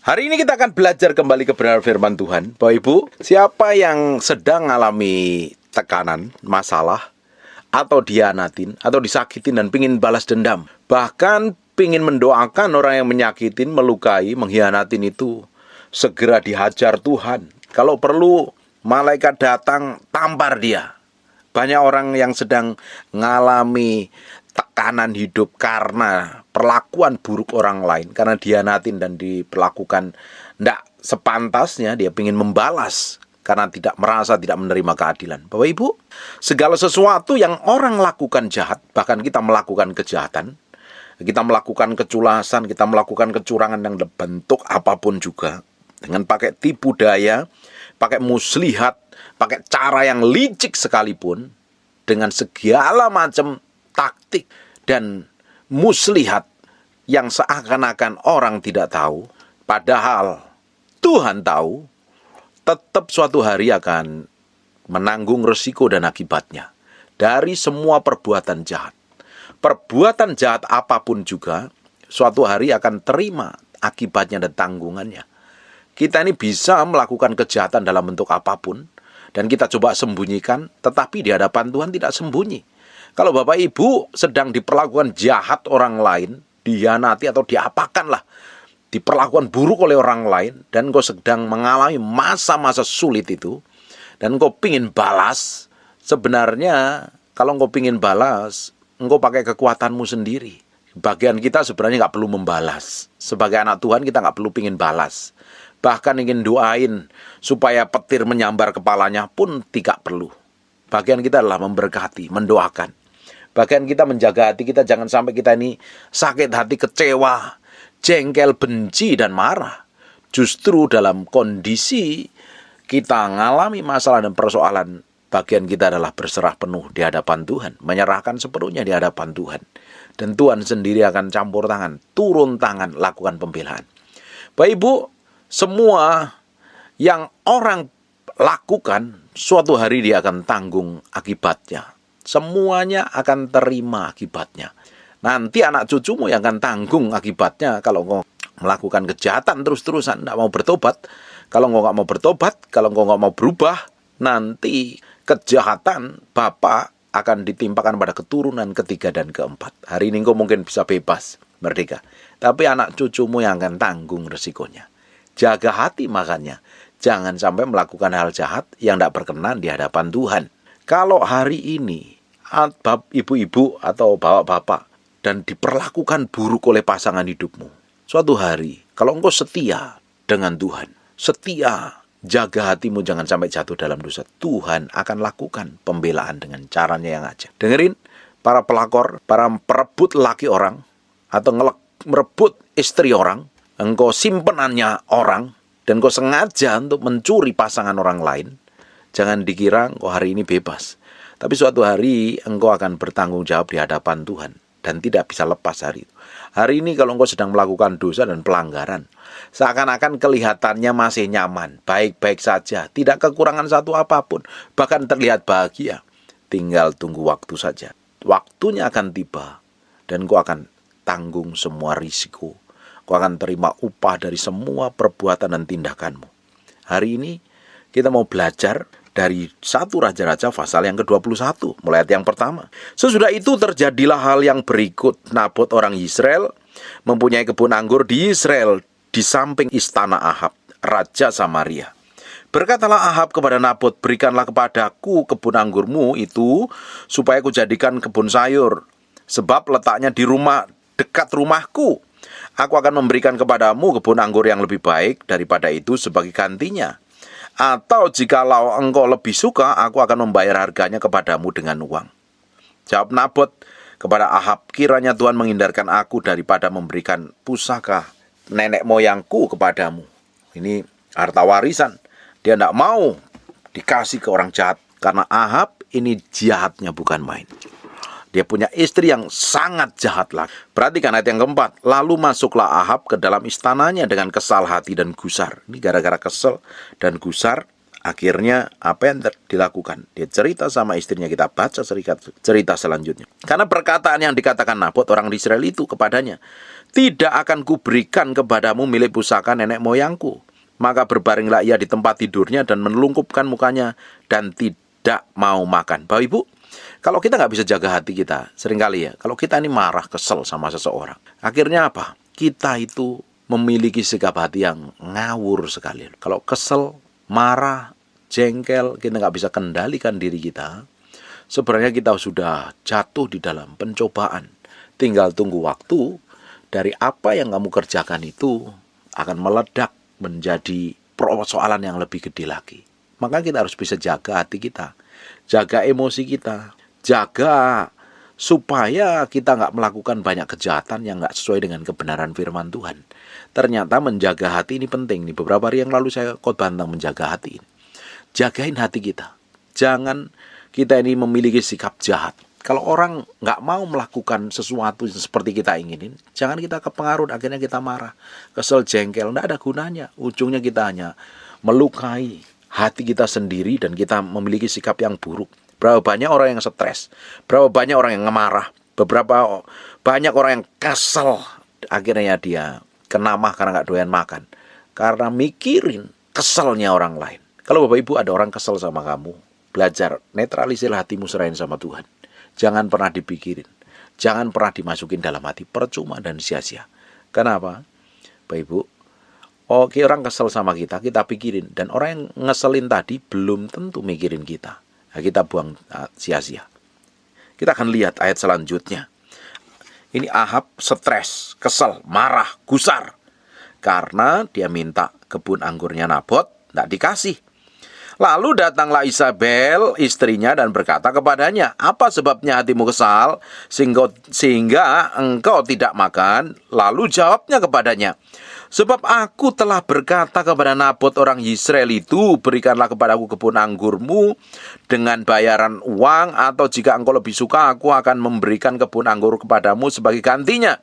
Hari ini kita akan belajar kembali kebenaran firman Tuhan. Bapak Ibu, siapa yang sedang mengalami tekanan, masalah, atau dihianatin, atau disakitin dan pingin balas dendam, bahkan pingin mendoakan orang yang menyakitin, melukai, mengkhianatin itu segera dihajar Tuhan. Kalau perlu, malaikat datang, tampar dia. Banyak orang yang sedang mengalami tekanan hidup karena perlakuan buruk orang lain, karena dihianatin dan diperlakukan tidak sepantasnya, dia ingin membalas karena tidak merasa tidak menerima keadilan. Bapak Ibu, segala sesuatu yang orang lakukan jahat, bahkan kita melakukan kejahatan, kita melakukan keculasan, kita melakukan kecurangan yang bentuk apapun juga, dengan pakai tipu daya, pakai muslihat, pakai cara yang licik sekalipun, dengan segala macam taktik dan muslihat yang seakan-akan orang tidak tahu, padahal Tuhan tahu, tetap suatu hari akan menanggung resiko dan akibatnya dari semua perbuatan jahat. Perbuatan jahat apapun juga, suatu hari akan terima akibatnya dan tanggungannya. Kita ini bisa melakukan kejahatan dalam bentuk apapun, dan kita coba sembunyikan, tetapi di hadapan Tuhan tidak sembunyi. Kalau Bapak Ibu sedang diperlakukan jahat orang lain, dihianati atau diapakanlah, diperlakukan buruk oleh orang lain, dan kau sedang mengalami masa-masa sulit itu, dan kau pingin balas, sebenarnya kalau kau pingin balas, engkau pakai kekuatanmu sendiri. Bagian kita sebenarnya nggak perlu membalas. Sebagai anak Tuhan kita nggak perlu pingin balas. Bahkan ingin doain supaya petir menyambar kepalanya pun tidak perlu. Bagian kita adalah memberkati, mendoakan. Bagian kita menjaga hati kita, jangan sampai kita ini sakit hati, kecewa, jengkel, benci, dan marah. Justru dalam kondisi kita mengalami masalah dan persoalan, bagian kita adalah berserah penuh di hadapan Tuhan, menyerahkan sepenuhnya di hadapan Tuhan. Dan Tuhan sendiri akan campur tangan, turun tangan, lakukan pembelaan. Bapak Ibu, semua yang orang lakukan, suatu hari dia akan tanggung akibatnya. Semuanya akan terima akibatnya. Nanti anak cucumu yang akan tanggung akibatnya kalau engkau melakukan kejahatan terus-terusan, tidak mau bertobat. Kalau engkau nggak mau bertobat, kalau engkau nggak mau berubah, nanti kejahatan Bapak akan ditimpakan pada keturunan ketiga dan keempat. Hari ini engkau mungkin bisa bebas, merdeka. Tapi anak cucumu yang akan tanggung resikonya. Jaga hati makanya. Jangan sampai melakukan hal jahat yang tidak berkenan di hadapan Tuhan. Kalau hari ini ibu-ibu atau bapak-bapak dan diperlakukan buruk oleh pasangan hidupmu, suatu hari kalau engkau setia dengan Tuhan, setia, jaga hatimu jangan sampai jatuh dalam dosa, Tuhan akan lakukan pembelaan dengan caranya yang aja. Dengerin, para pelakor, para perebut laki orang atau merebut istri orang, engkau simpenannya orang, dan engkau sengaja untuk mencuri pasangan orang lain, jangan dikira engkau hari ini bebas. Tapi suatu hari engkau akan bertanggung jawab di hadapan Tuhan dan tidak bisa lepas hari itu. Hari ini kalau engkau sedang melakukan dosa dan pelanggaran, seakan-akan kelihatannya masih nyaman, baik-baik saja, tidak kekurangan satu apapun, bahkan terlihat bahagia. Tinggal tunggu waktu saja. Waktunya akan tiba dan engkau akan tanggung semua risiko. Engkau akan terima upah dari semua perbuatan dan tindakanmu. Hari ini kita mau belajar dari 1 Raja-Raja pasal yang ke-21, mulai ayat yang pertama. Sesudah itu terjadilah hal yang berikut. Nabot orang Israel mempunyai kebun anggur di Israel, di samping istana Ahab, Raja Samaria. Berkatalah Ahab kepada Nabot, berikanlah kepadaku kebun anggurmu itu, supaya kujadikan kebun sayur, sebab letaknya di rumah dekat rumahku. Aku akan memberikan kepadamu kebun anggur yang lebih baik daripada itu sebagai gantinya. Atau jikalau engkau lebih suka, aku akan membayar harganya kepadamu dengan uang. Jawab Nabot kepada Ahab, kiranya Tuhan menghindarkan aku daripada memberikan pusaka nenek moyangku kepadamu. Ini harta warisan. Dia tidak mau dikasih ke orang jahat, karena Ahab ini jahatnya bukan main. Dia punya istri yang sangat jahat lagi. Perhatikan ayat yang keempat. Lalu masuklah Ahab ke dalam istananya dengan kesal hati dan gusar. Ini gara-gara kesel dan gusar, Akhirnya apa yang dilakukan? Dia cerita sama istrinya, kita baca cerita selanjutnya. Karena perkataan yang dikatakan Nabot orang Israel itu kepadanya, tidak akan kuberikan kepadamu milik pusaka nenek moyangku. Maka berbaringlah ia di tempat tidurnya dan menelungkupkan mukanya dan tidak mau makan. Bapak Ibu, kalau kita nggak bisa jaga hati kita, seringkali ya, kalau kita ini marah, kesel sama seseorang, akhirnya apa? Kita itu memiliki sikap hati yang ngawur sekali. Kalau kesel, marah, jengkel, kita nggak bisa kendalikan diri kita, sebenarnya kita sudah jatuh di dalam pencobaan. Tinggal tunggu waktu, dari apa yang kamu kerjakan itu akan meledak menjadi persoalan yang lebih gede lagi. Maka kita harus bisa jaga hati kita, jaga emosi kita, jaga supaya kita nggak melakukan banyak kejahatan yang nggak sesuai dengan kebenaran firman Tuhan. Ternyata menjaga hati ini penting. Nih, beberapa hari yang lalu saya khotbah tentang menjaga hati ini. Jagain hati kita. Jangan kita ini memiliki sikap jahat. Kalau orang nggak mau melakukan sesuatu seperti kita inginin, jangan kita kepengaruh, akhirnya kita marah, kesel, jengkel, nggak ada gunanya. Ujungnya kita hanya melukai hati kita sendiri dan kita memiliki sikap yang buruk. Berapa banyak orang yang stres, berapa banyak orang yang marah, beberapa banyak orang yang kesel, akhirnya dia kena mah karena nggak doyan makan, karena mikirin keselnya orang lain. Kalau Bapak Ibu ada orang kesel sama kamu, belajar netralisir hatimu, serahin sama Tuhan. Jangan pernah dipikirin, jangan pernah dimasukin dalam hati, percuma dan sia-sia. Kenapa? Bapak Ibu, oke, orang kesel sama kita pikirin, dan orang yang ngeselin tadi belum tentu mikirin kita. Nah, kita buang sia-sia. Kita akan lihat ayat selanjutnya. Ini Ahab stres, kesel, marah, gusar. Karena dia minta kebun anggurnya Nabot, tidak dikasih. Lalu datanglah Isabel, istrinya, dan berkata kepadanya, apa sebabnya hatimu kesal, sehingga engkau tidak makan? Lalu jawabnya kepadanya, sebab aku telah berkata kepada Nabot orang Yisrael itu, berikanlah kepadaku kebun anggurmu dengan bayaran uang, atau jika engkau lebih suka, aku akan memberikan kebun anggur kepadamu sebagai gantinya.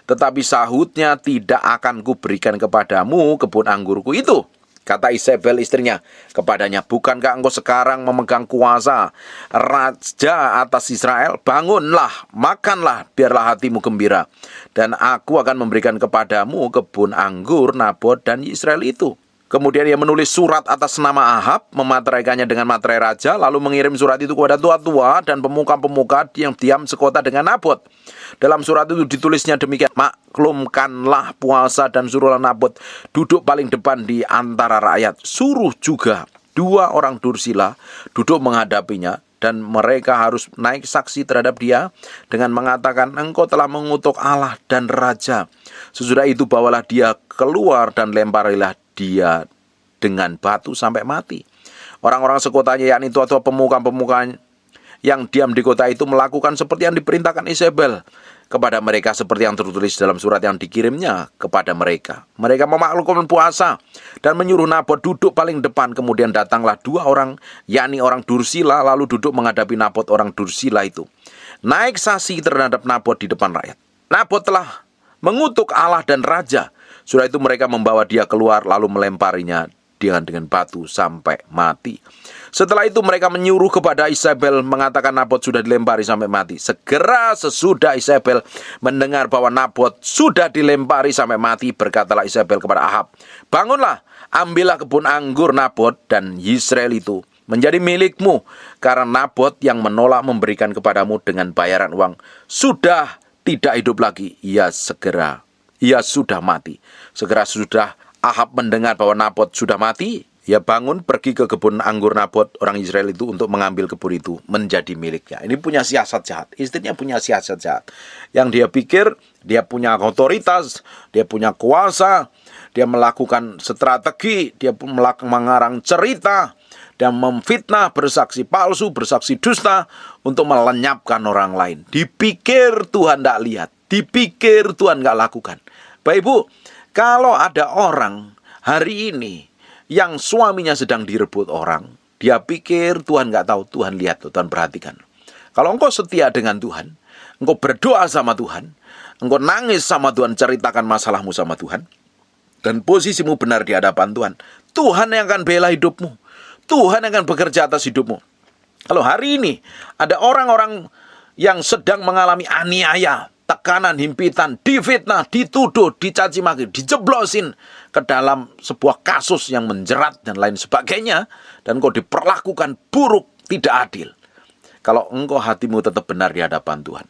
Tetapi sahutnya, tidak akan kuberikan kepadamu kebun anggurku itu. Kata Isabel istrinya kepadanya, bukankah engkau sekarang memegang kuasa raja atas Israel? Bangunlah, makanlah, biarlah hatimu gembira. Dan aku akan memberikan kepadamu kebun anggur Nabot dan Israel itu. Kemudian ia menulis surat atas nama Ahab, memateraikannya dengan materai raja, lalu mengirim surat itu kepada tua-tua dan pemuka-pemuka yang diam sekota dengan Nabot. Dalam surat itu ditulisnya demikian, maklumkanlah puasa dan suruhlah Nabot duduk paling depan di antara rakyat. Suruh juga 2 orang dursila duduk menghadapinya, dan mereka harus naik saksi terhadap dia dengan mengatakan, engkau telah mengutuk Allah dan raja. Sesudah itu bawalah dia keluar dan lemparilah dia dengan batu sampai mati. Orang-orang sekotanya, yakni tua-tua pemuka-pemuka yang diam di kota itu, melakukan seperti yang diperintahkan Isabel kepada mereka, seperti yang tertulis dalam surat yang dikirimnya kepada mereka. Mereka memaklumkan puasa dan menyuruh Nabot duduk paling depan. Kemudian datanglah 2 orang, yakni orang dursila, lalu duduk menghadapi Nabot orang dursila itu. Naik saksi terhadap Nabot di depan rakyat. Nabot telah mengutuk Allah dan raja. Sudah itu mereka membawa dia keluar, lalu melemparinya dengan batu sampai mati. Setelah itu mereka menyuruh kepada Isabel, mengatakan Nabot sudah dilempari sampai mati. Segera sesudah Isabel mendengar bahwa Nabot sudah dilempari sampai mati, berkatalah Isabel kepada Ahab, bangunlah, ambillah kebun anggur Nabot dan Yisrael itu menjadi milikmu, karena Nabot yang menolak memberikan kepadamu dengan bayaran uang sudah tidak hidup lagi. Ia sudah mati. Segera sudah Ahab mendengar bahwa Nabot sudah mati, ia bangun pergi ke kebun anggur Nabot orang Israel itu untuk mengambil kebun itu menjadi miliknya. Ini punya siasat jahat. Istrinya punya siasat jahat. Yang dia pikir dia punya otoritas, dia punya kuasa, dia melakukan strategi, dia mengarang cerita, dan memfitnah, bersaksi palsu, bersaksi dusta untuk melenyapkan orang lain. Dipikir Tuhan tidak lihat, dipikir Tuhan nggak lakukan. Bapak Ibu, kalau ada orang hari ini yang suaminya sedang direbut orang, dia pikir Tuhan nggak tahu. Tuhan lihat, Tuhan perhatikan. Kalau engkau setia dengan Tuhan, engkau berdoa sama Tuhan, engkau nangis sama Tuhan, ceritakan masalahmu sama Tuhan, dan posisimu benar di hadapan Tuhan, Tuhan yang akan bela hidupmu. Tuhan akan bekerja atas hidupmu. Kalau hari ini ada orang-orang yang sedang mengalami aniaya, tekanan, himpitan, difitnah, dituduh, dicaci maki, dijeblosin ke dalam sebuah kasus yang menjerat dan lain sebagainya, dan kau diperlakukan buruk, tidak adil. Kalau engkau hatimu tetap benar di hadapan Tuhan,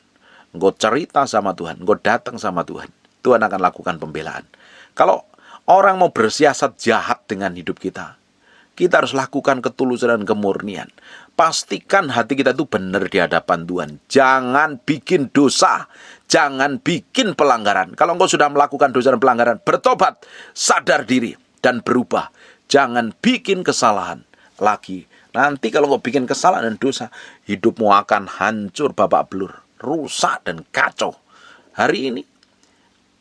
engkau cerita sama Tuhan, engkau datang sama Tuhan, Tuhan akan lakukan pembelaan. Kalau orang mau bersiasat jahat dengan hidup kita harus lakukan ketulusan dan kemurnian. Pastikan hati kita itu benar di hadapan Tuhan. Jangan bikin dosa, jangan bikin pelanggaran. Kalau engkau sudah melakukan dosa dan pelanggaran, bertobat, sadar diri, dan berubah. Jangan bikin kesalahan lagi. Nanti kalau engkau bikin kesalahan dan dosa, hidupmu akan hancur babak belur, rusak dan kacau. Hari ini,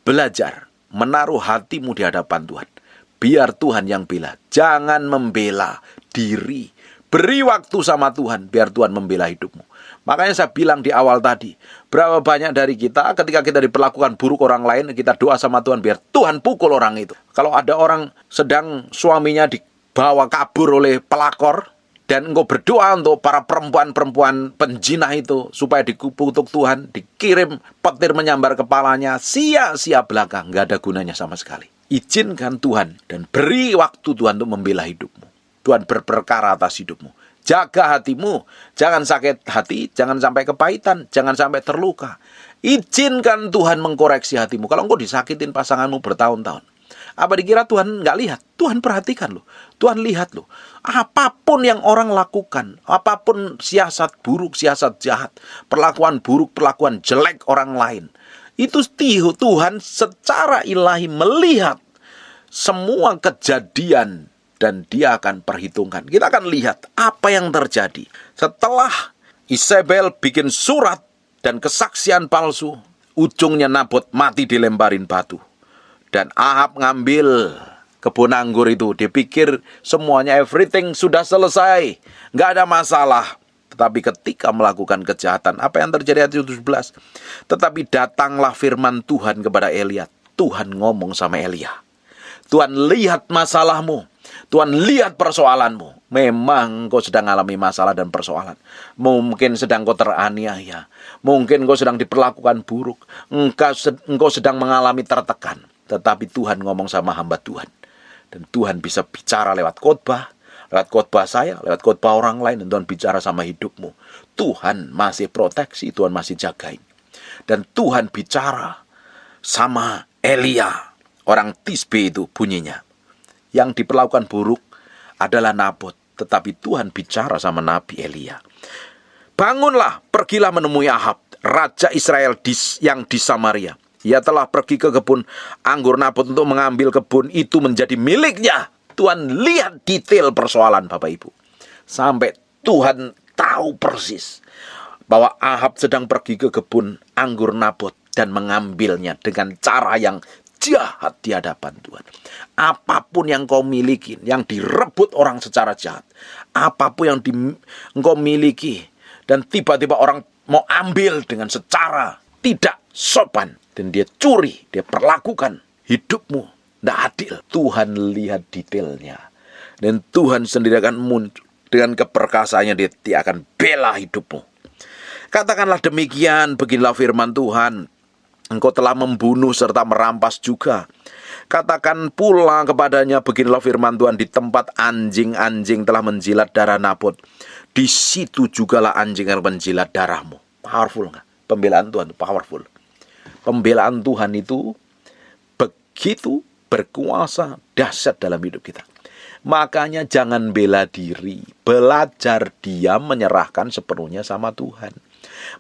belajar menaruh hatimu di hadapan Tuhan. Biar Tuhan yang bela. Jangan membela diri. Beri waktu sama Tuhan, biar Tuhan membela hidupmu. Makanya saya bilang di awal tadi, berapa banyak dari kita ketika kita diperlakukan buruk orang lain, kita doa sama Tuhan biar Tuhan pukul orang itu. Kalau ada orang sedang suaminya dibawa kabur oleh pelakor, dan engkau berdoa untuk para perempuan-perempuan penjinah itu supaya dikutuk Tuhan, dikirim petir menyambar kepalanya, sia-sia belaka, nggak ada gunanya sama sekali. Izinkan Tuhan dan beri waktu Tuhan untuk membela hidupmu. Tuhan berperkara atas hidupmu. Jaga hatimu, jangan sakit hati, jangan sampai kepahitan, jangan sampai terluka. Izinkan Tuhan mengkoreksi hatimu. Kalau engkau disakitin pasanganmu bertahun-tahun, apa dikira Tuhan nggak lihat? Tuhan perhatikan loh. Tuhan lihat loh. Apapun yang orang lakukan, apapun siasat buruk, siasat jahat, perlakuan buruk, perlakuan jelek orang lain, itu Tuhan secara ilahi melihat semua kejadian dan dia akan perhitungkan. Kita akan lihat apa yang terjadi. Setelah Isabel bikin surat dan kesaksian palsu, ujungnya Nabot mati dilemparin batu. Dan Ahab ngambil kebun anggur itu. Dipikir semuanya everything sudah selesai, nggak ada masalah. Tetapi ketika melakukan kejahatan, apa yang terjadi ayat 17? Tetapi datanglah firman Tuhan kepada Elia. Tuhan ngomong sama Elia. Tuhan lihat masalahmu. Tuhan lihat persoalanmu. Memang kau sedang alami masalah dan persoalan. Mungkin sedang kau teraniaya. Mungkin kau sedang diperlakukan buruk. Engkau sedang mengalami tertekan. Tetapi Tuhan ngomong sama hamba Tuhan. Dan Tuhan bisa bicara lewat khotbah, lewat khotbah saya, lewat khotbah orang lain. Dan Tuhan bicara sama hidupmu. Tuhan masih proteksi, Tuhan masih jagain. Dan Tuhan bicara sama Elia. Orang Tisbe itu bunyinya. Yang diperlakukan buruk adalah Nabot. Tetapi Tuhan bicara sama Nabi Elia. Bangunlah, pergilah menemui Ahab, raja Israel yang di Samaria. Ia telah pergi ke kebun anggur Nabot untuk mengambil kebun itu menjadi miliknya. Tuhan lihat detail persoalan Bapak Ibu. Sampai Tuhan tahu persis bahwa Ahab sedang pergi ke kebun anggur Nabot dan mengambilnya dengan cara yang jahat di hadapan Tuhan. Apapun yang kau miliki, yang direbut orang secara jahat, apapun yang engkau miliki, dan tiba-tiba orang mau ambil dengan secara tidak sopan, dan dia curi, dia perlakukan hidupmu tidak adil. Tuhan lihat detailnya, dan Tuhan sendiri akan muncul dengan keperkasaannya. Dia akan bela hidupmu. Katakanlah demikian, beginilah firman Tuhan. Engkau telah membunuh serta merampas juga. Katakan pula kepadanya, beginilah firman Tuhan, di tempat anjing-anjing telah menjilat darah Nabot, di situ jugalah anjing yang menjilat darahmu. Powerful nggak? Pembelaan Tuhan itu powerful. Pembelaan Tuhan itu begitu berkuasa, dahsyat dalam hidup kita. Makanya jangan bela diri. Belajar diam, menyerahkan sepenuhnya sama Tuhan.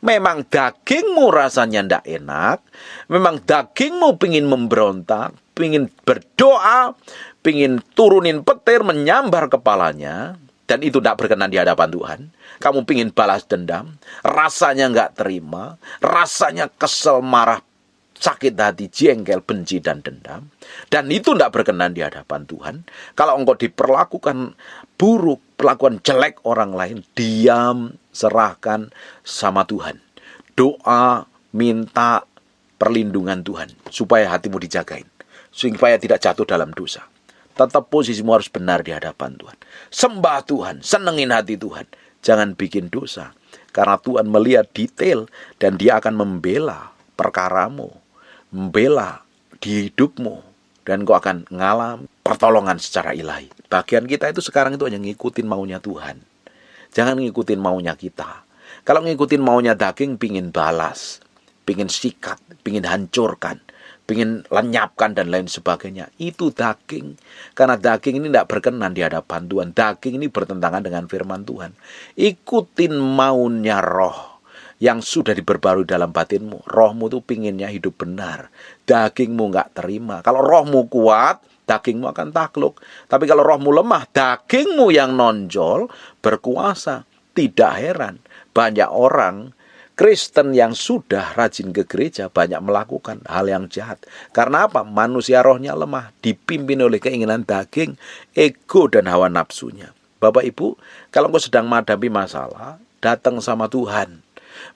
Memang dagingmu rasanya tidak enak. Memang dagingmu pingin memberontak, pingin berdoa, pingin turunin petir, menyambar kepalanya. Dan itu tidak berkenan di hadapan Tuhan. Kamu pingin balas dendam, rasanya nggak terima, rasanya kesel, marah, sakit hati, jengkel, benci, dan dendam. Dan itu tidak berkenan di hadapan Tuhan. Kalau engkau diperlakukan buruk, perlakuan jelek orang lain, diam, serahkan sama Tuhan. Doa, minta perlindungan Tuhan, supaya hatimu dijagain, supaya tidak jatuh dalam dosa. Tetap posisimu harus benar di hadapan Tuhan. Sembah Tuhan, senengin hati Tuhan. Jangan bikin dosa. Karena Tuhan melihat detail dan Dia akan membela perkaramu, membela di hidupmu, dan kau akan ngalami pertolongan secara ilahi. Bagian kita itu sekarang itu hanya ngikutin maunya Tuhan. Jangan ngikutin maunya kita. Kalau ngikutin maunya daging, pingin balas, pingin sikat, pingin hancurkan, pingin lenyapkan dan lain sebagainya. Itu daging. Karena daging ini tidak berkenan di hadapan Tuhan. Daging ini bertentangan dengan firman Tuhan. Ikutin maunya roh yang sudah diperbarui dalam batinmu. Rohmu tuh pinginnya hidup benar. Dagingmu nggak terima. Kalau rohmu kuat, dagingmu akan takluk. Tapi kalau rohmu lemah, dagingmu yang nonjol berkuasa. Tidak heran banyak orang Kristen yang sudah rajin ke gereja banyak melakukan hal yang jahat. Karena apa? Manusia rohnya lemah, dipimpin oleh keinginan daging, ego dan hawa nafsunya. Bapak Ibu, kalau engkau sedang menghadapi masalah, datang sama Tuhan.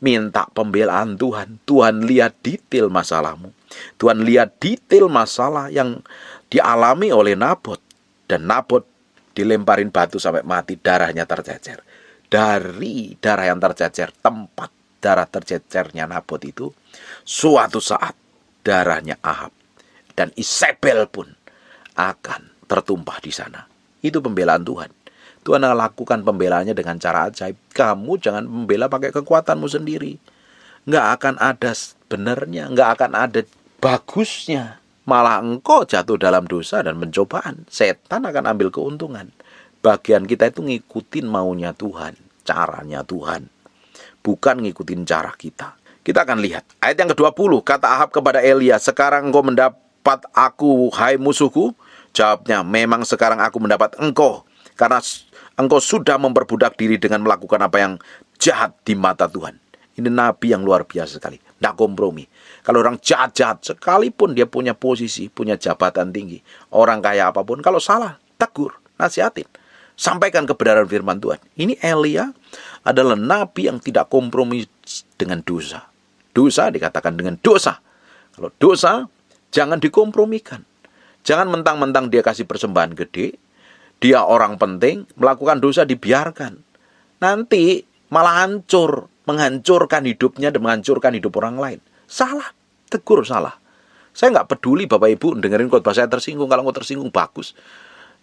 Minta pembelaan Tuhan. Tuhan lihat detail masalahmu. Tuhan lihat detail masalah yang dialami oleh Nabot. Dan Nabot dilemparin batu sampai mati, darahnya tercecer. Dari darah yang tercecer, tempat darah tercecernya Nabot itu, suatu saat darahnya Ahab dan Isabel pun akan tertumpah di sana. Itu pembelaan Tuhan. Tuhan akan lakukan pembelaannya dengan cara ajaib. Kamu jangan membela pakai kekuatanmu sendiri. Nggak akan ada benarnya, nggak akan ada bagusnya. Malah engkau jatuh dalam dosa dan pencobaan. Setan akan ambil keuntungan. Bagian kita itu ngikutin maunya Tuhan, caranya Tuhan. Bukan ngikutin cara kita. Kita akan lihat. Ayat yang ke-20. Kata Ahab kepada Elia, sekarang engkau mendapat aku, hai musuhku? Jawabnya, memang sekarang aku mendapat engkau. Karena engkau sudah memperbudak diri dengan melakukan apa yang jahat di mata Tuhan. Ini nabi yang luar biasa sekali. Tidak kompromi. Kalau orang jahat-jahat, sekalipun dia punya posisi, punya jabatan tinggi, orang kaya apapun, kalau salah, tegur, nasihatin. Sampaikan kebenaran firman Tuhan. Ini Elia adalah nabi yang tidak kompromi dengan dosa. Dosa dikatakan dengan dosa. Kalau dosa, jangan dikompromikan. Jangan mentang-mentang dia kasih persembahan gede, dia orang penting, melakukan dosa dibiarkan. Nanti malah hancur, menghancurkan hidupnya dan menghancurkan hidup orang lain. Salah, tegur salah. Saya nggak peduli Bapak Ibu dengerin khotbah saya tersinggung. Kalau engkau tersinggung, bagus.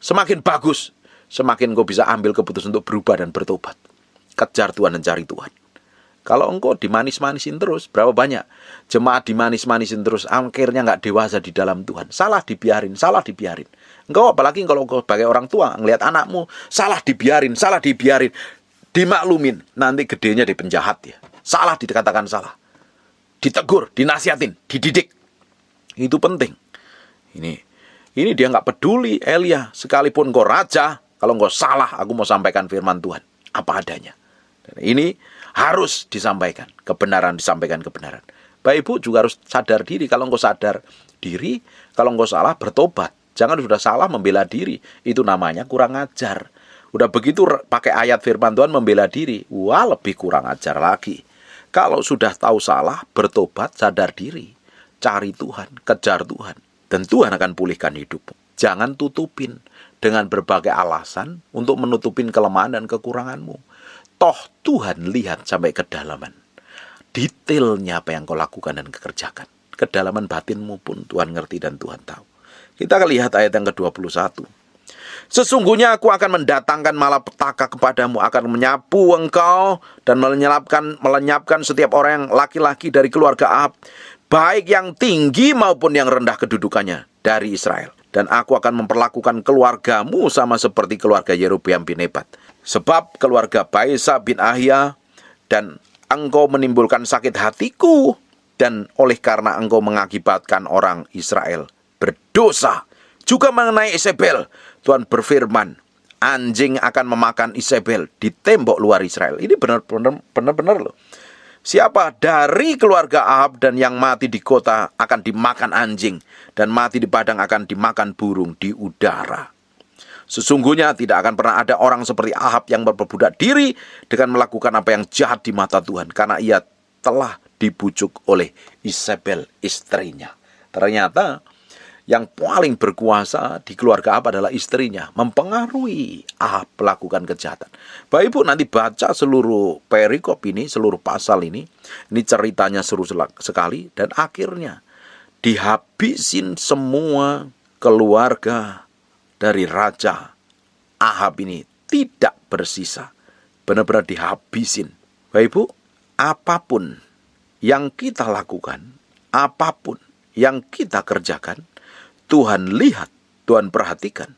Semakin bagus, semakin engkau bisa ambil keputusan untuk berubah dan bertobat. Kejar Tuhan dan cari Tuhan. Kalau engkau dimanis-manisin terus, berapa banyak jemaat dimanis-manisin terus, akhirnya nggak dewasa di dalam Tuhan. Salah dibiarin, salah dibiarin. Engkau apalagi kalau engkau sebagai orang tua, ngelihat anakmu, salah dibiarin, dimaklumin. Nanti gedenya di penjahat ya. Salah dikatakan salah. Ditegur, dinasihatin, dididik. Itu penting. Ini dia nggak peduli Elia. Sekalipun engkau raja, kalau engkau salah, aku mau sampaikan firman Tuhan. Apa adanya. Dan ini harus disampaikan. Kebenaran disampaikan kebenaran. Bapak Ibu juga harus sadar diri. Kalau engkau sadar diri, kalau engkau salah, bertobat. Jangan sudah salah membela diri. Itu namanya kurang ajar. Udah begitu pakai ayat firman Tuhan membela diri. Wah, lebih kurang ajar lagi. Kalau sudah tahu salah, bertobat, sadar diri. Cari Tuhan, kejar Tuhan. Dan Tuhan akan pulihkan hidupmu. Jangan tutupin dengan berbagai alasan untuk menutupin kelemahan dan kekuranganmu. Toh Tuhan lihat sampai kedalaman. Detailnya apa yang kau lakukan dan kerjakan. Kedalaman batinmu pun Tuhan ngerti dan Tuhan tahu. Kita akan lihat ayat yang ke-21. Sesungguhnya aku akan mendatangkan malapetaka kepadamu, akan menyapu engkau dan melenyapkan setiap orang yang laki-laki dari keluarga Ahab, baik yang tinggi maupun yang rendah kedudukannya dari Israel. Dan aku akan memperlakukan keluargamu sama seperti keluarga Yerobeam bin Nebat. Sebab keluarga Baesa bin Ahia dan engkau menimbulkan sakit hatiku, dan oleh karena engkau mengakibatkan orang Israel berdosa. Juga mengenai Isabel, Tuhan berfirman, anjing akan memakan Isabel di tembok luar Israel. Ini benar-benar loh. Siapa dari keluarga Ahab dan yang mati di kota akan dimakan anjing, dan mati di padang akan dimakan burung di udara. Sesungguhnya tidak akan pernah ada orang seperti Ahab yang berperbudak diri dengan melakukan apa yang jahat di mata Tuhan, karena ia telah dibujuk oleh Isabel istrinya. Ternyata Yang paling berkuasa di keluarga Ahab adalah istrinya, mempengaruhi Ahab melakukan kejahatan. Bapak Ibu nanti baca seluruh perikop ini, seluruh pasal ini ceritanya seru sekali, dan akhirnya dihabisin semua keluarga dari Raja Ahab ini, tidak bersisa, benar-benar dihabisin. Bapak Ibu, apapun yang kita lakukan, apapun yang kita kerjakan, Tuhan lihat, Tuhan perhatikan.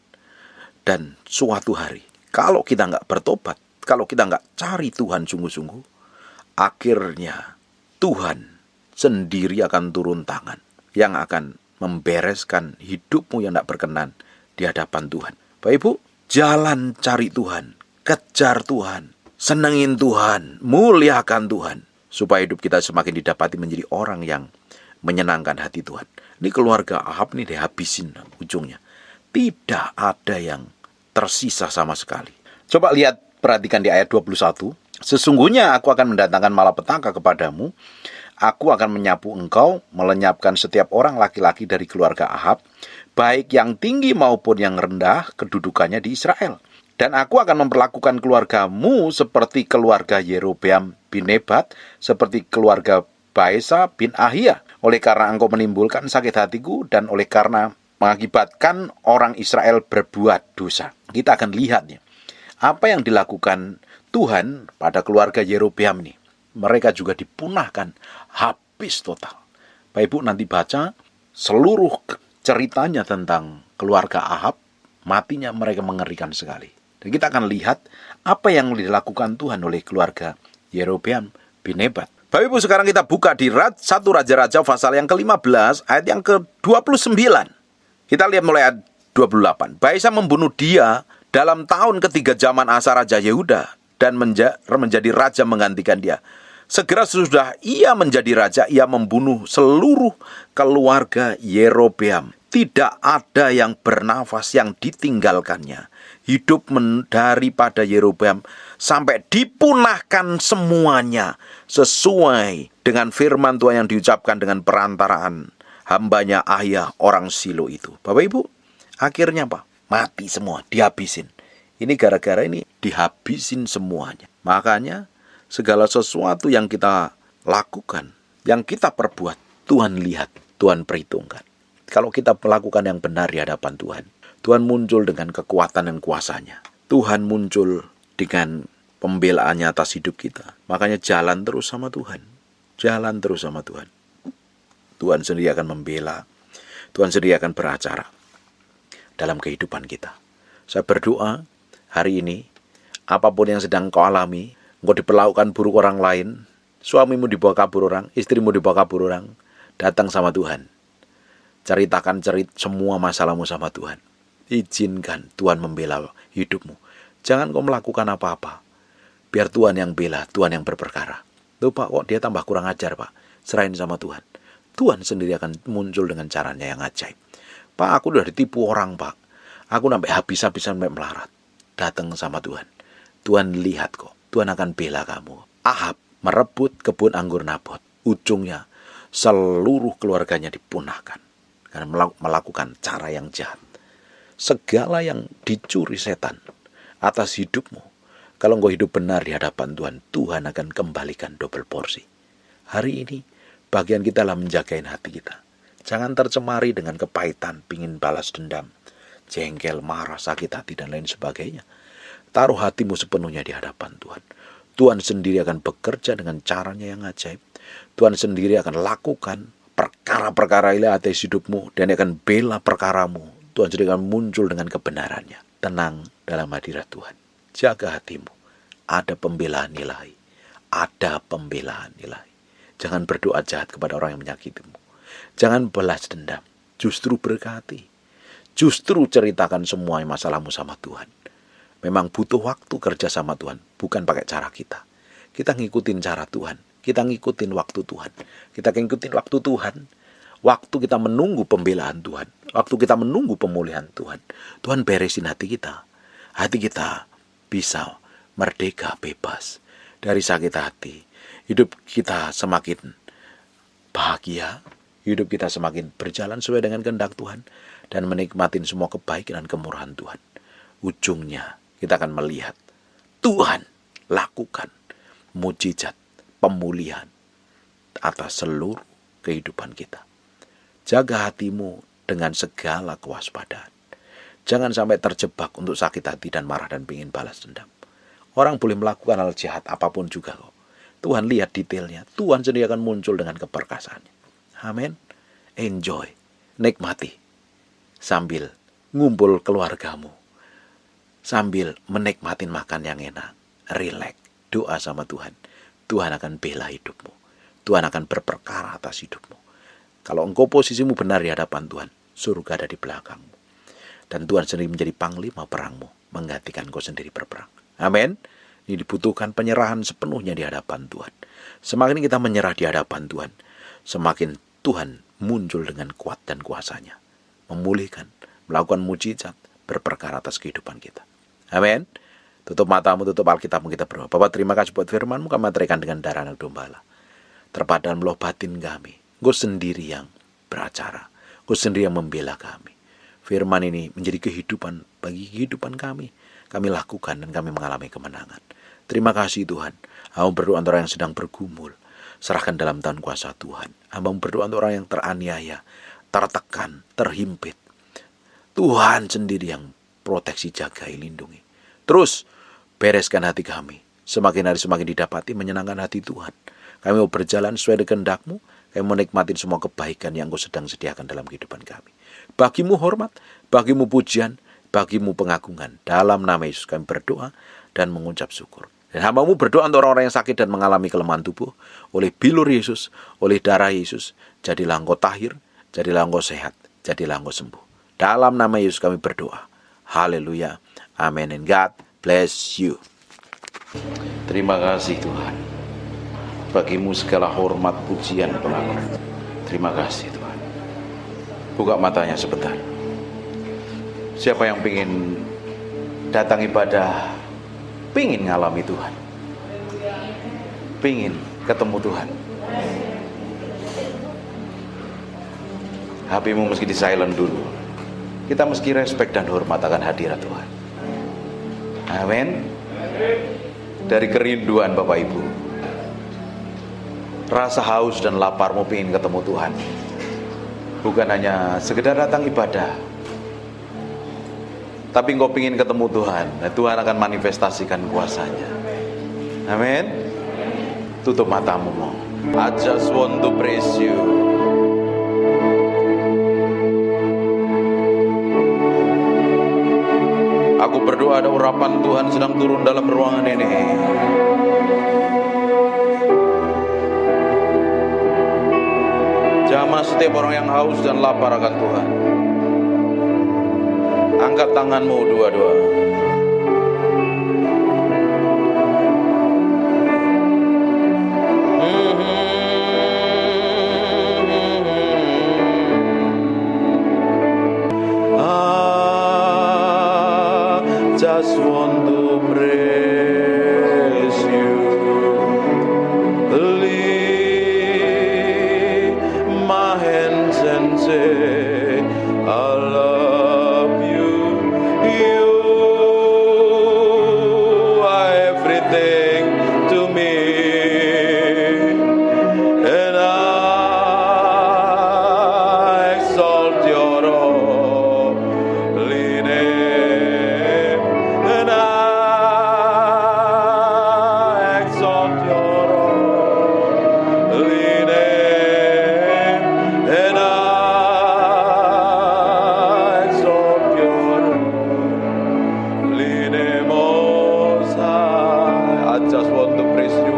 Dan suatu hari, kalau kita nggak bertobat, kalau kita nggak cari Tuhan sungguh-sungguh, akhirnya Tuhan sendiri akan turun tangan, yang akan membereskan hidupmu yang tidak berkenan di hadapan Tuhan. Bapak Ibu, jalan cari Tuhan, kejar Tuhan, senengin Tuhan, muliakan Tuhan, supaya hidup kita semakin didapati menjadi orang yang menyenangkan hati Tuhan. Ini keluarga Ahab ini dihabisin ujungnya. Tidak ada yang tersisa sama sekali. Coba lihat, perhatikan di ayat 21. Sesungguhnya aku akan mendatangkan malapetaka kepadamu. Aku akan menyapu engkau, melenyapkan setiap orang laki-laki dari keluarga Ahab, baik yang tinggi maupun yang rendah kedudukannya di Israel. Dan aku akan memperlakukan keluargamu seperti keluarga Yerobeam bin Nebat, seperti keluarga Baesa bin Ahia. Oleh karena engkau menimbulkan sakit hatiku, dan oleh karena mengakibatkan orang Israel berbuat dosa. Kita akan lihatnya, apa yang dilakukan Tuhan pada keluarga Yerobeam ini. Mereka juga dipunahkan habis total. Bapak Ibu nanti baca seluruh ceritanya tentang keluarga Ahab, matinya mereka mengerikan sekali. Dan kita akan lihat apa yang dilakukan Tuhan oleh keluarga Yerobeam bin Nebat. Bapak Ibu, sekarang kita buka di 1 Raja-Raja pasal yang ke-15 ayat yang ke-29. Kita lihat mulai ayat 28. Baesa membunuh dia dalam tahun ketiga zaman Asa Raja Yehuda, dan menjadi raja menggantikan dia. Segera sesudah ia menjadi raja, ia membunuh seluruh keluarga Yerobeam. Tidak ada yang bernafas yang ditinggalkannya. Hidup daripada Yerobeam sampai dipunahkan semuanya, sesuai dengan firman Tuhan yang diucapkan dengan perantaraan hambanya Ahia orang Silo itu. Bapak Ibu, akhirnya apa? Mati semua, dihabisin. Ini gara-gara ini dihabisin semuanya. Makanya segala sesuatu yang kita lakukan, yang kita perbuat, Tuhan lihat, Tuhan perhitungkan. Kalau kita melakukan yang benar di hadapan Tuhan, Tuhan muncul dengan kekuatan dan kuasanya. Tuhan muncul dengan pembelaannya atas hidup kita. Makanya jalan terus sama Tuhan. Jalan terus sama Tuhan. Tuhan sendiri akan membela. Tuhan sendiri akan beracara dalam kehidupan kita. Saya berdoa hari ini, apapun yang sedang kau alami, engkau diperlakukan buruk orang lain, suamimu dibawa kabur orang, istrimu dibawa kabur orang, datang sama Tuhan. Ceritakan semua masalahmu sama Tuhan. Izinkan Tuhan membela hidupmu. Jangan kau melakukan apa-apa. Biar Tuhan yang bela, Tuhan yang berperkara. Tuh Pak, kok dia tambah kurang ajar Pak. Serahin sama Tuhan. Tuhan sendiri akan muncul dengan caranya yang ajaib. Pak, aku udah ditipu orang Pak. Aku sampai habis-habisan sampai melarat. Datang sama Tuhan. Tuhan lihat kok. Tuhan akan bela kamu. Ahab merebut kebun anggur Nabot. Ujungnya seluruh keluarganya dipunahkan karena melakukan cara yang jahat. Segala yang dicuri setan atas hidupmu, kalau engkau hidup benar di hadapan Tuhan, Tuhan akan kembalikan double porsi. Hari ini bagian kita adalah menjagain hati kita. Jangan tercemari dengan kepahitan, pingin balas dendam, jengkel, marah, sakit hati, dan lain sebagainya. Taruh hatimu sepenuhnya di hadapan Tuhan. Tuhan sendiri akan bekerja dengan caranya yang ajaib. Tuhan sendiri akan lakukan perkara-perkara ilahi atas hidupmu, dan akan bela perkaramu. Tuhan sendiri akan muncul dengan kebenarannya. Tenang dalam hadirat Tuhan. Jaga hatimu. Ada pembelaan ilahi. Ada pembelaan ilahi. Jangan berdoa jahat kepada orang yang menyakitimu. Jangan balas dendam. Justru berkati. Justru ceritakan semua masalahmu sama Tuhan. Memang butuh waktu kerja sama Tuhan, bukan pakai cara kita. Kita ngikutin cara Tuhan, kita ngikutin waktu Tuhan. Kita ngikutin waktu Tuhan, waktu kita menunggu pembelaan Tuhan, waktu kita menunggu pemulihan Tuhan. Tuhan beresin hati kita. Hati kita bisa merdeka, bebas dari sakit hati. Hidup kita semakin bahagia, hidup kita semakin berjalan sesuai dengan kehendak Tuhan dan menikmati semua kebaikan dan kemurahan Tuhan. Ujungnya kita akan melihat Tuhan lakukan mujizat pemulihan atas seluruh kehidupan kita. Jaga hatimu dengan segala kewaspadaan. Jangan sampai terjebak untuk sakit hati dan marah dan ingin balas dendam. Orang boleh melakukan hal jahat apapun juga kok. Tuhan lihat detailnya. Tuhan sendiri akan muncul dengan keperkasaannya. Amin. Enjoy. Nikmati. Sambil ngumpul keluargamu. Sambil menikmati makan yang enak. Relax. Doa sama Tuhan. Tuhan akan bela hidupmu. Tuhan akan berperkara atas hidupmu. Kalau engkau posisimu benar di hadapan Tuhan, surga ada di belakangmu. Dan Tuhan sendiri menjadi panglima perangmu, menggantikan engkau sendiri berperang. Amin. Ini dibutuhkan penyerahan sepenuhnya di hadapan Tuhan. Semakin kita menyerah di hadapan Tuhan, semakin Tuhan muncul dengan kuat dan kuasanya. Memulihkan, melakukan mujizat, berperkara atas kehidupan kita. Amin. Tutup matamu, tutup Alkitabmu, kita berdoa. Bapak, terima kasih buat firman-Mu, kami materikan dengan darah anak domba Allah. Terpadan meloh batin kami. Engkau sendiri yang beracara. Engkau sendiri yang membela kami. Firman ini menjadi kehidupan bagi kehidupan kami. Kami lakukan dan kami mengalami kemenangan. Terima kasih Tuhan. Hamba berdoa untuk orang yang sedang bergumul. Serahkan dalam tangan kuasa Tuhan. Hamba berdoa untuk orang yang teraniaya, tertekan, terhimpit. Tuhan sendiri yang proteksi, jagai, lindungi. Terus bereskan hati kami. Semakin hari semakin didapati menyenangkan hati Tuhan. Kami mau berjalan sesuai dengan kehendak-Mu. Kami menikmati semua kebaikan yang Engkau sedang sediakan dalam kehidupan kami. Bagimu hormat, bagimu pujian, bagimu pengagungan. Dalam nama Yesus kami berdoa dan mengucap syukur. Dan hamba-Mu berdoa untuk orang-orang yang sakit dan mengalami kelemahan tubuh. Oleh bilur Yesus, oleh darah Yesus, jadilah engkau tahir, jadilah engkau sehat, jadilah engkau sembuh. Dalam nama Yesus kami berdoa. Haleluya. Amin. And God bless you. Terima kasih Tuhan. Bagimu segala hormat, pujian, pengakuan. Terima kasih Tuhan. Buka matanya sebentar. Siapa yang ingin datang ibadah, ingin ngalami Tuhan, ingin ketemu Tuhan, HP-mu meski di silent dulu. Kita meski respect dan hormat akan hadirat Tuhan. Amin. Dari kerinduan Bapak Ibu, rasa haus dan laparmu ingin ketemu Tuhan. Bukan hanya sekedar datang ibadah, tapi engkau ingin ketemu Tuhan. Nah, Tuhan akan manifestasikan kuasanya. Amin. Tutup matamu. I just want to praise you. Aku berdoa ada urapan Tuhan sedang turun dalam ruangan ini. Jamah setiap orang yang haus dan lapar akan Tuhan. Angkat tanganmu dua-dua. Just want to praise you. Lift my hands and say, I love you. You are everything to me, and I exalt your holy name, and I exalt your holy name, and I exalt your holy name, Most High. I just want to praise you.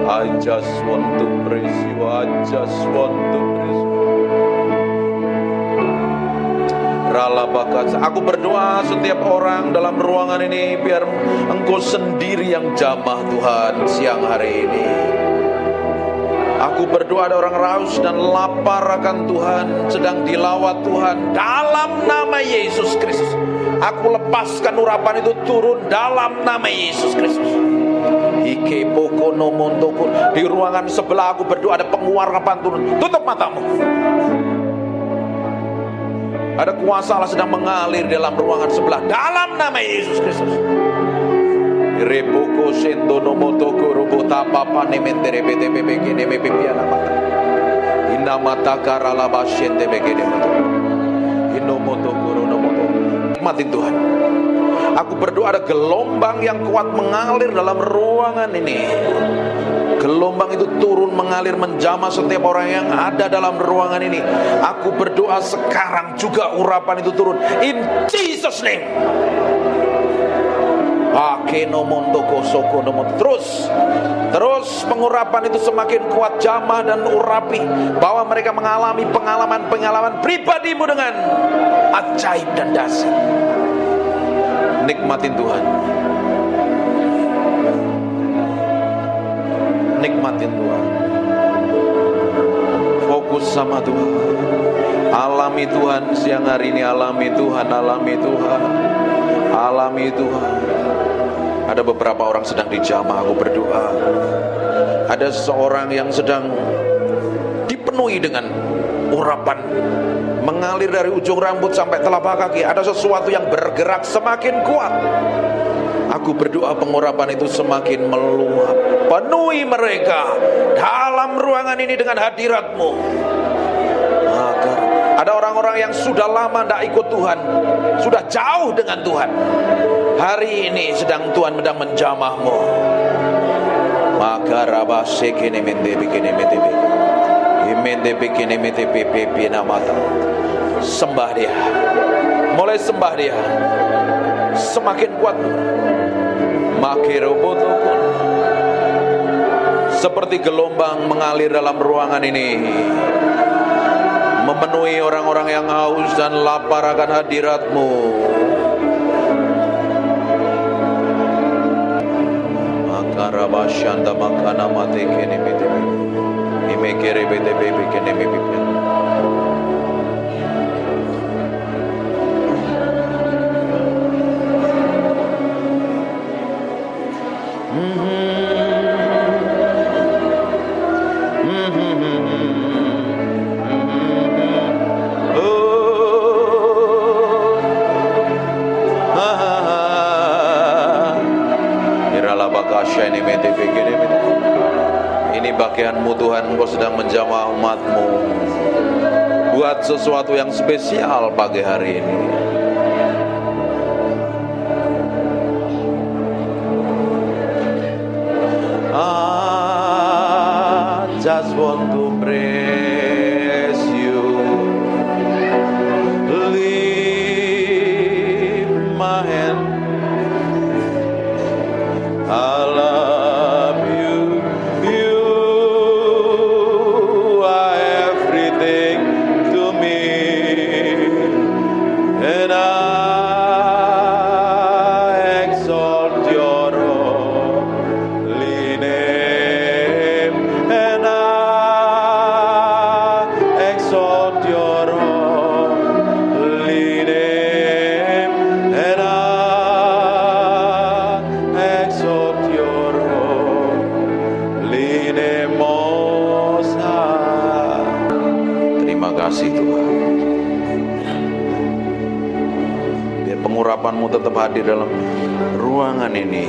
I just want to praise you. I just want to praise you. Ralabakas. Aku berdoa setiap orang dalam ruangan ini, biar Engkau sendiri yang jamah Tuhan siang hari ini. Aku berdoa ada orang raus dan lapar akan Tuhan, sedang dilawat Tuhan dalam nama Yesus Kristus. Aku lepaskan urapan itu turun dalam nama Yesus Kristus. Ike poko nomontoko. Di ruangan sebelah aku berdoa ada penguarapan turun. Tutup matamu. Ada kuasa Allah sedang mengalir dalam ruangan sebelah. Dalam nama Yesus Kristus. Repoko sento nomotoko robota papa nementere bete bebe neme pipiana mata. Inna mata karala basyente bege nemoto. Inomotoko ronomoto. Nikmatin Tuhan. Aku berdoa ada gelombang yang kuat mengalir dalam ruangan ini. Gelombang itu turun mengalir menjamah setiap orang yang ada dalam ruangan ini. Aku berdoa sekarang juga urapan itu turun. In Jesus name. Terus pengurapan itu semakin kuat jamah dan urapi. Bahwa mereka mengalami pengalaman-pengalaman pribadimu dengan ajaib dan dahsyat. Nikmatin Tuhan. Nikmatin Tuhan. Fokus sama Tuhan. Alami Tuhan siang hari ini. Alami Tuhan. Alami Tuhan. Alami Tuhan. Ada beberapa orang sedang dijamah. Aku berdoa. Ada seseorang yang sedang dipenuhi dengan urapan mengalir dari ujung rambut sampai telapak kaki. Ada sesuatu yang bergerak semakin kuat. Aku berdoa pengurapan itu semakin meluap. Penuhi mereka dalam ruangan ini dengan hadirat-Mu. Agar ada orang-orang yang sudah lama tidak ikut Tuhan, sudah jauh dengan Tuhan. Hari ini sedang Tuhan sedang menjamah-Mu. Maka rabaseke mende bikene mete mende bikene mete pepe namata. Sembah Dia. Mulai sembah Dia. Semakin kuat. Makerobotokon. Seperti gelombang mengalir dalam ruangan ini, memenuhi orang-orang yang haus dan lapar akan hadirat-Mu. Makarabasyanda makana mate kene bete. Imekere bete bebe kene bebe. Ini bagian-Mu Tuhan, Engkau sedang menjamah umat-Mu. Buat sesuatu yang spesial pagi hari ini. I just want to praise You. Lift my hand. I love You. You are everything to me. And I exalt Your holy name. And I exalt Your holy name. And I exalt Your holy name, Most High. Terima kasih Tuhan. Biar pengurapan-Mu tetap hadir dalam ruangan ini.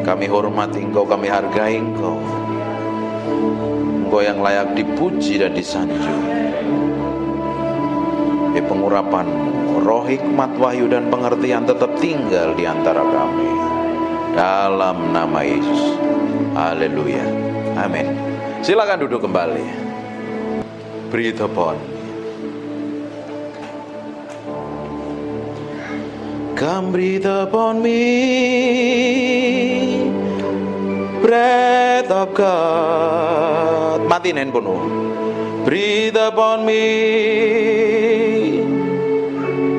Kami hormati Engkau, kami hargai Engkau. Engkau yang layak dipuji dan disanjung. Biar pengurapan-Mu, roh hikmat, wahyu dan pengertian tetap tinggal di antara kami. Dalam nama Yesus. Haleluya. Amin. Silakan duduk kembali. Breathe upon me. Come breathe upon me. Breath of God. Matiin handphone. Breathe upon me.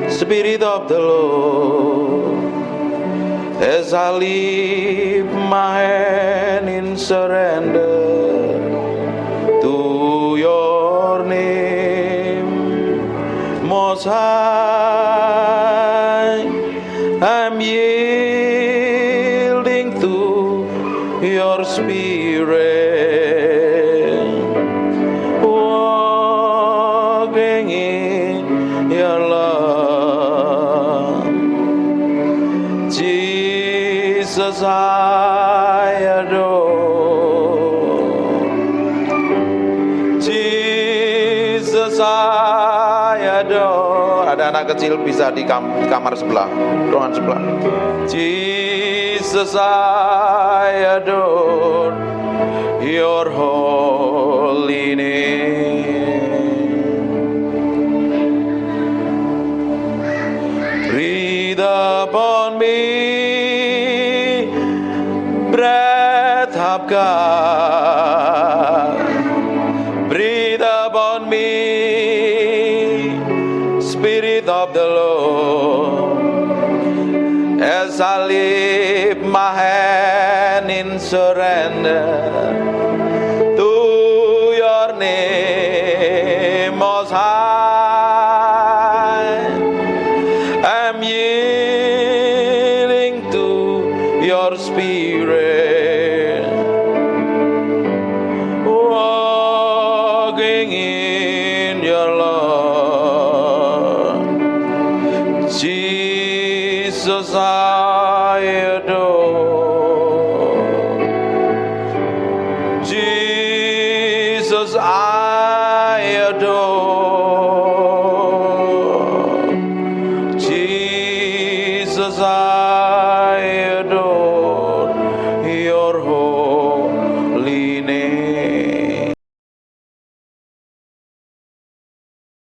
Spirit of the Lord. As I lift my hand in surrender to Your name, Most High, I'm yielding Spirit, walking in your love. Jesus, I adore. Jesus, I adore. Ada anak kecil bisa di kamar sebelah, ruangan sebelah. Jesus, I adore your holy name. Breathe upon me, breath of God. Breathe upon me, Spirit of the Lord. As I lift my hand in surrender to your name, Most High, I'm yielding to your Spirit, walking in your love. Jesus, I